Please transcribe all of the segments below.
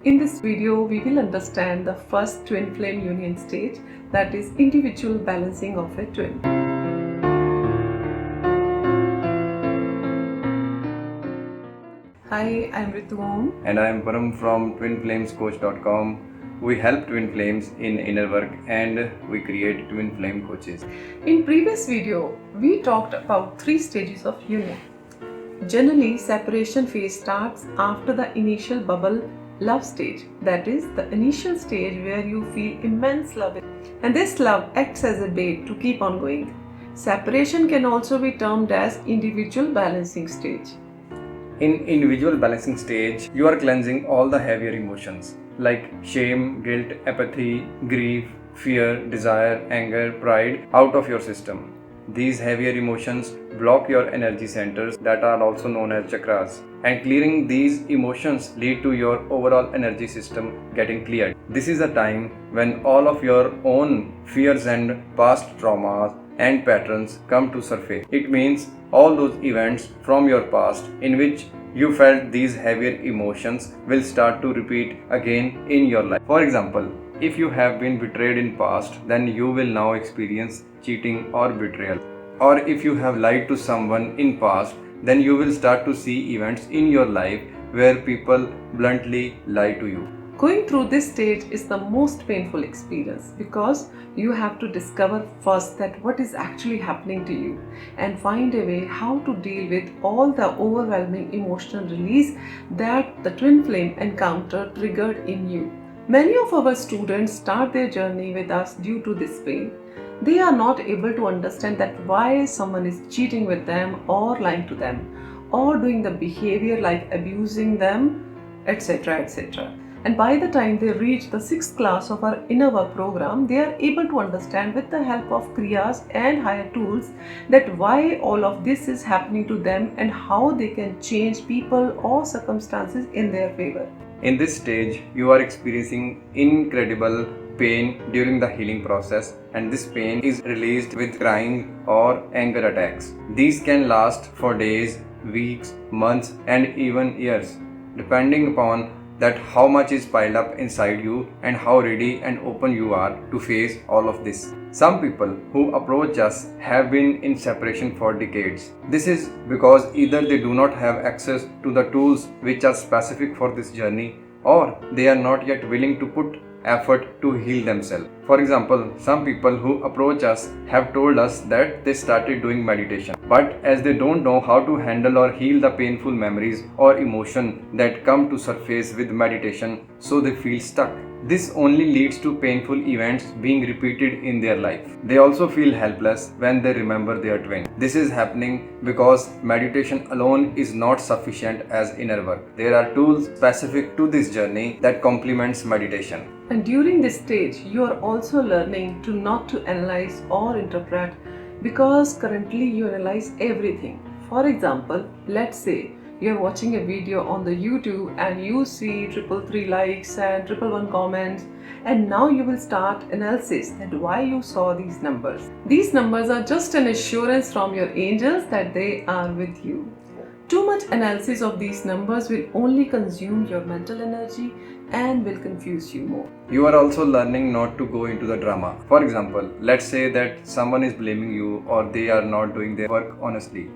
In this video, we will understand the first twin flame union stage, that is individual balancing of a twin. Hi, I'm Ritu. And I am Param from twinflamescoach.com. We help twin flames in inner work and we create twin flame coaches. In previous video, we talked about 3 stages of union. Generally, separation phase starts after the initial bubble love stage, that is the initial stage where you feel immense love, and this love acts as a bait to keep on going. Separation can also be termed as individual balancing stage. In individual balancing stage, you are cleansing all the heavier emotions like shame, guilt, apathy, grief, fear, desire, anger, pride out of your system. These heavier emotions block your energy centers that are also known as chakras, and clearing these emotions lead to your overall energy system getting cleared. This is a time when all of your own fears and past traumas and patterns come to surface. It means all those events from your past in which you felt these heavier emotions will start to repeat again in your life. For example, if you have been betrayed in past, then you will now experience cheating or betrayal. Or if you have lied to someone in past, then you will start to see events in your life where people bluntly lie to you. Going through this stage is the most painful experience because you have to discover first that what is actually happening to you and find a way how to deal with all the overwhelming emotional release that the twin flame encounter triggered in you. Many of our students start their journey with us due to this pain. They are not able to understand that why someone is cheating with them or lying to them or doing the behavior like abusing them, etc. etc. And by the time they reach the 6th class of our inner work program, they are able to understand with the help of kriyas and higher tools that why all of this is happening to them and how they can change people or circumstances in their favor. In this stage, you are experiencing incredible pain during the healing process, and this pain is released with crying or anger attacks. These can last for days, weeks, months, and even years, depending upon that how much is piled up inside you and how ready and open you are to face all of this. Some people who approach us have been in separation for decades. This is because either they do not have access to the tools which are specific for this journey, or they are not yet willing to put effort to heal themselves. For example, some people who approach us have told us that they started doing meditation, but as they don't know how to handle or heal the painful memories or emotion that come to surface with meditation, so they feel stuck. This only leads to painful events being repeated in their life. They also feel helpless when they remember their twin. This is happening because meditation alone is not sufficient as inner work. There are tools specific to this journey that complements meditation. And during this stage, you are also learning to not to analyze or interpret because currently you analyze everything. For example, let's say you are watching a video on the YouTube and you see 333 likes and 111 comments, and now you will start analysis that why you saw these numbers. These numbers are just an assurance from your angels that they are with you. Too much analysis of these numbers will only consume your mental energy and will confuse you more. You are also learning not to go into the drama. For example, let's say that someone is blaming you or they are not doing their work honestly.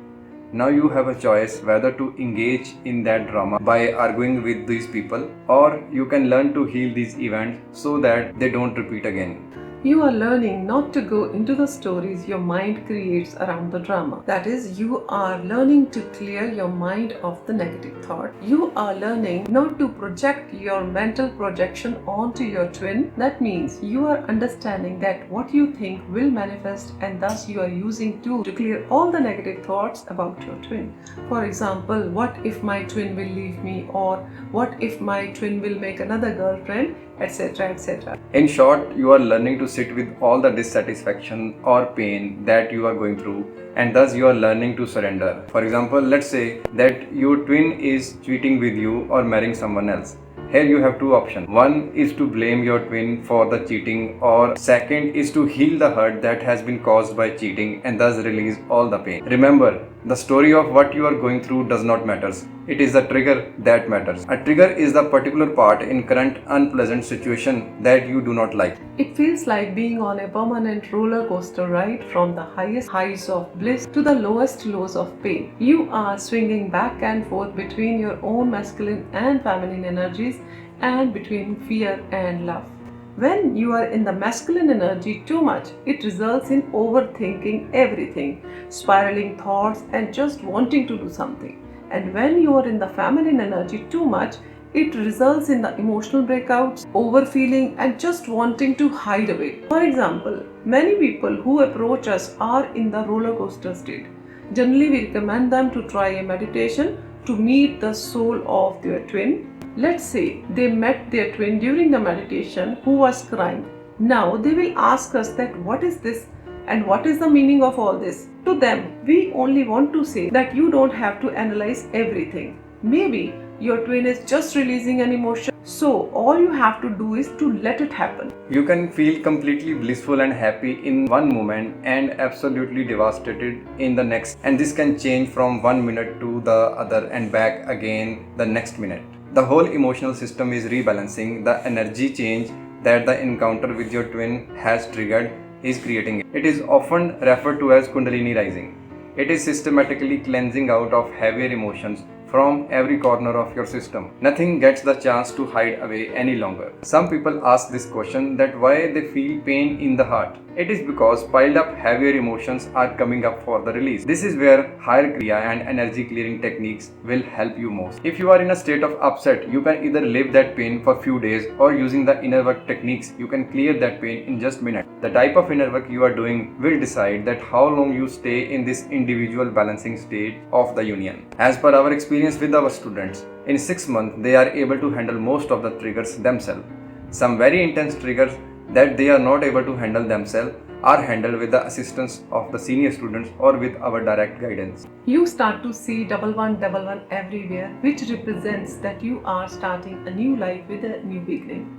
Now you have a choice whether to engage in that drama by arguing with these people, or you can learn to heal these events so that they don't repeat again. You are learning not to go into the stories your mind creates around the drama. That is, you are learning to clear your mind of the negative thought. You are learning not to project your mental projection onto your twin. That means you are understanding that what you think will manifest, and thus you are using tools to clear all the negative thoughts about your twin. For example, what if my twin will leave me, or what if my twin will make another girlfriend, etc. etc. In short, you are learning to sit with all the dissatisfaction or pain that you are going through, and thus you are learning to surrender. For example, let's say that your twin is cheating with you or marrying someone else. Here you have two options. One is to blame your twin for the cheating, or second is to heal the hurt that has been caused by cheating and thus release all the pain. Remember, The story of what you are going through does not matter. It is the trigger that matters. A trigger is the particular part in current unpleasant situation that you do not like. It feels like being on a permanent roller coaster ride from the highest highs of bliss to the lowest lows of pain. You are swinging back and forth between your own masculine and feminine energies and between fear and love. When you are in the masculine energy too much, it results in overthinking everything, spiraling thoughts, and just wanting to do something. And when you are in the feminine energy too much, it results in the emotional breakouts, overfeeling, and just wanting to hide away. For example, many people who approach us are in the roller coaster state. Generally, we recommend them to try a meditation to meet the soul of their twin. Let's say they met their twin during the meditation who was crying. Now they will ask us that what is this and what is the meaning of all this. To them, we only want to say that you don't have to analyze everything. Maybe your twin is just releasing an emotion, so all you have to do is to let it happen. You can feel completely blissful and happy in one moment and absolutely devastated in the next, and this can change from 1 minute to the other and back again the next minute. The whole emotional system is rebalancing. The energy change that the encounter with your twin has triggered is creating it. It is often referred to as Kundalini rising. It is systematically cleansing out of heavier emotions from every corner of your system. Nothing gets the chance to hide away any longer. Some people ask this question that why they feel pain in the heart. It is because piled up heavier emotions are coming up for the release. This is where higher Kriya and energy clearing techniques will help you most. If you are in a state of upset, you can either live that pain for few days or using the inner work techniques, you can clear that pain in just minutes. The type of inner work you are doing will decide that how long you stay in this individual balancing state of the union. As per our experience with our students, in 6 months they are able to handle most of the triggers themselves. Some very intense triggers that they are not able to handle themselves are handled with the assistance of the senior students or with our direct guidance. You start to see 1111 everywhere, which represents that you are starting a new life with a new beginning.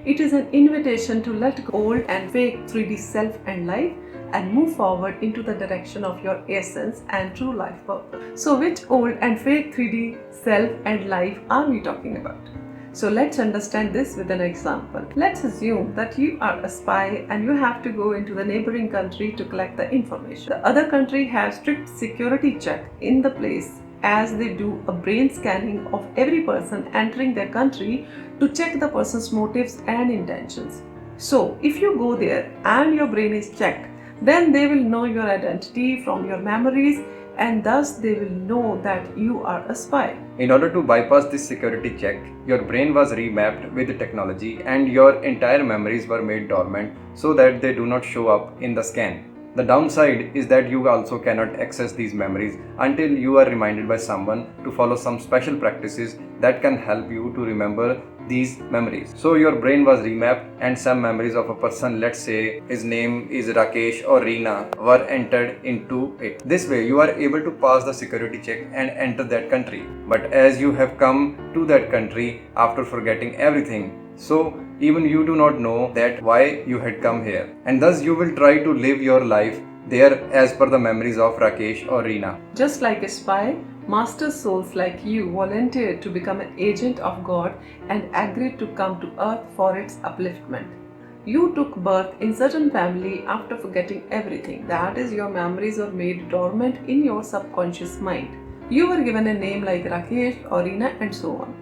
It is an invitation to let go old and fake 3D self and life and move forward into the direction of your essence and true life purpose. So which old and fake 3D self and life are we talking about? So let's understand this with an example. Let's assume that you are a spy and you have to go into the neighboring country to collect the information. The other country has strict security check in the place as they do a brain scanning of every person entering their country to check the person's motives and intentions. So if you go there and your brain is checked, then they will know your identity from your memories, and thus they will know that you are a spy. In order to bypass this security check, your brain was remapped with technology and your entire memories were made dormant so that they do not show up in the scan. The downside is that you also cannot access these memories until you are reminded by someone to follow some special practices that can help you to remember these memories. So your brain was remapped and some memories of a person, let's say his name is Rakesh or Reena, were entered into it. This way you are able to pass the security check and enter that country. But as you have come to that country after forgetting everything, so even you do not know that why you had come here, and thus you will try to live your life there as per the memories of Rakesh or Reena. Just like a spy, master souls like you volunteered to become an agent of God and agreed to come to earth for its upliftment. You took birth in certain family after forgetting everything. That is, your memories were made dormant in your subconscious mind. You were given a name like Rakesh or Reena and so on.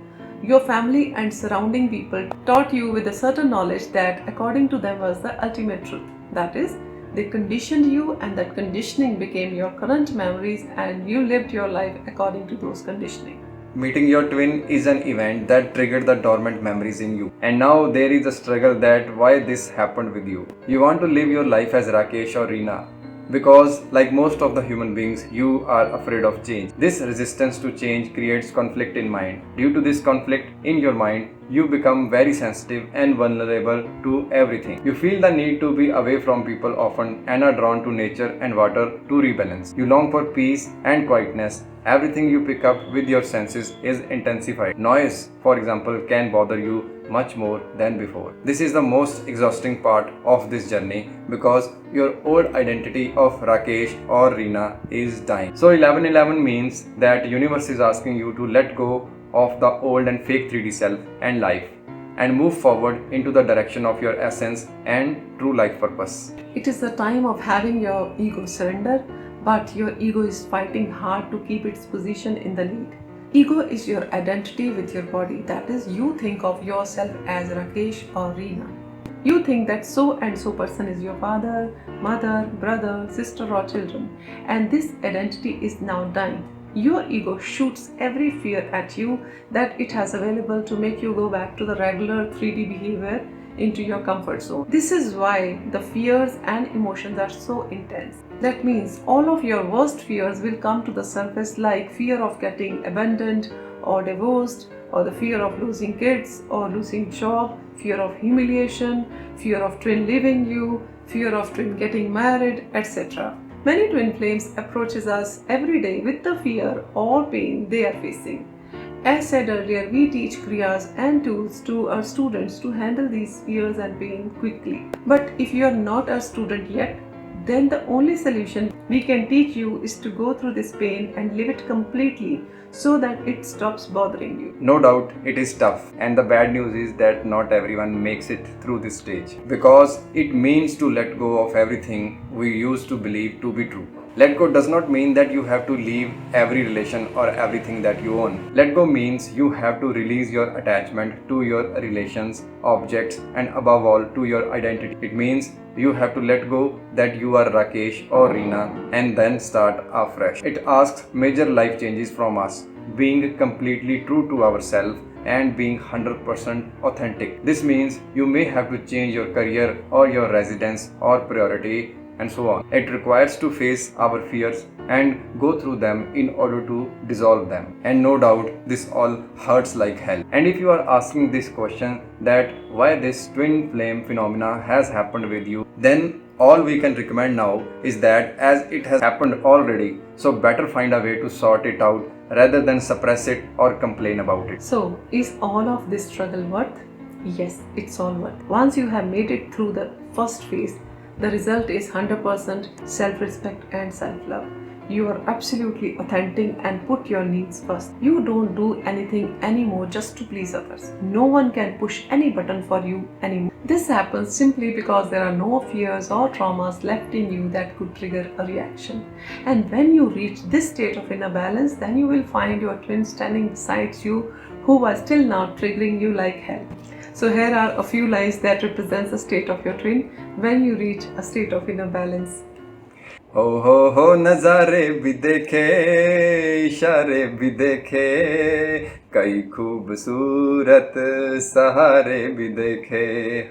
Your family and surrounding people taught you with a certain knowledge that according to them was the ultimate truth. That is, they conditioned you and that conditioning became your current memories and you lived your life according to those conditioning. Meeting your twin is an event that triggered the dormant memories in you. And now there is a struggle that why this happened with you. You want to live your life as Rakesh or Reena, because like most of the human beings, you are afraid of change. This resistance to change creates conflict in mind. Due to this conflict in your mind, you become very sensitive and vulnerable to everything. You feel the need to be away from people often and are drawn to nature and water to rebalance. You long for peace and quietness. Everything you pick up with your senses is intensified. Noise, for example, can bother you much more than before. This is the most exhausting part of this journey because your old identity of Rakesh or Reena is dying. So 1111 means that universe is asking you to let go of the old and fake 3D self and life and move forward into the direction of your essence and true life purpose. It is the time of having your ego surrender, but your ego is fighting hard to keep its position in the lead. Ego is your identity with your body. That is, you think of yourself as Rakesh or Reena. You think that so and so person is your father, mother, brother, sister or children, and this identity is now dying. Your ego shoots every fear at you that it has available to make you go back to the regular 3D behavior into your comfort zone. This is why the fears and emotions are so intense. That means all of your worst fears will come to the surface, like fear of getting abandoned or divorced, or the fear of losing kids or losing job, fear of humiliation, fear of twin leaving you, fear of twin getting married, etc. Many twin flames approaches us every day with the fear or pain they are facing. As said earlier, we teach kriyas and tools to our students to handle these fears and pain quickly. But if you are not a student yet, then the only solution we can teach you is to go through this pain and live it completely so that it stops bothering you. No doubt it is tough, and the bad news is that not everyone makes it through this stage because it means to let go of everything we used to believe to be true. Let go does not mean that you have to leave every relation or everything that you own. Let go means you have to release your attachment to your relations, objects, and above all to your identity. It means you have to let go that you are Rakesh or Reena and then start afresh. It asks major life changes from us, being completely true to ourselves and being 100% authentic. This means you may have to change your career or your residence or priority and so on. It requires to face our fears and go through them in order to dissolve them. And no doubt this all hurts like hell. And if you are asking this question that why this twin flame phenomena has happened with you, then all we can recommend now is that as it has happened already, so better find a way to sort it out rather than suppress it or complain about it. So, is all of this struggle worth? Yes, it's all worth. Once you have made it through the first phase, the result is 100% self-respect and self-love. You are absolutely authentic and put your needs first. You don't do anything anymore just to please others. No one can push any button for you anymore. This happens simply because there are no fears or traumas left in you that could trigger a reaction. And when you reach this state of inner balance, then you will find your twin standing beside you who are still now triggering you like hell. So here are a few lines that represents the state of your twin when you reach a state of inner balance. हो नजारे भी देखे, इशारे भी देखे, कई खूबसूरत सहारे भी देखे,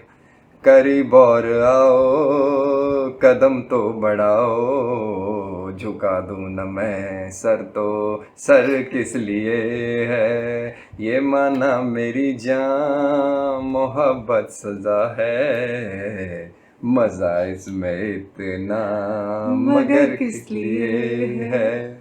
करीब और आओ, कदम तो बढ़ाओ, झुका दूं न मैं सर तो सर किस लिए है, ये माना मेरी जान मोहब्बत सजा है, मजा इसमें इतना मगर किस लिए है.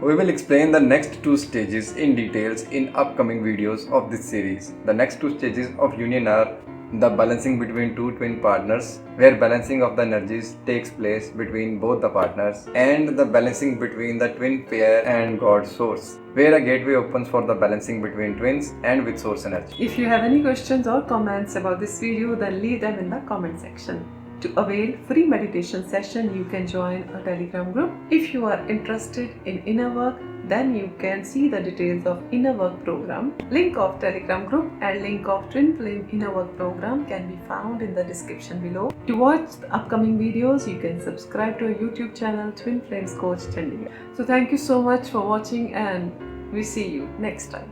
We will explain the next two stages in details in upcoming videos of this series. The next two stages of union are the balancing between two twin partners, where balancing of the energies takes place between both the partners, and the balancing between the twin pair and God source, where a gateway opens for the balancing between twins and with source energy. If you have any questions or comments about this video, then leave them in the comment section. To avail free meditation session, you can join a Telegram group. If you are interested in inner work, then you can see the details of inner work program. Link of Telegram group and link of Twin Flame inner work program can be found in the description below. To watch the upcoming videos, you can subscribe to our YouTube channel Twin Flames Coach Chandigarh. So thank you so much for watching and we see you next time.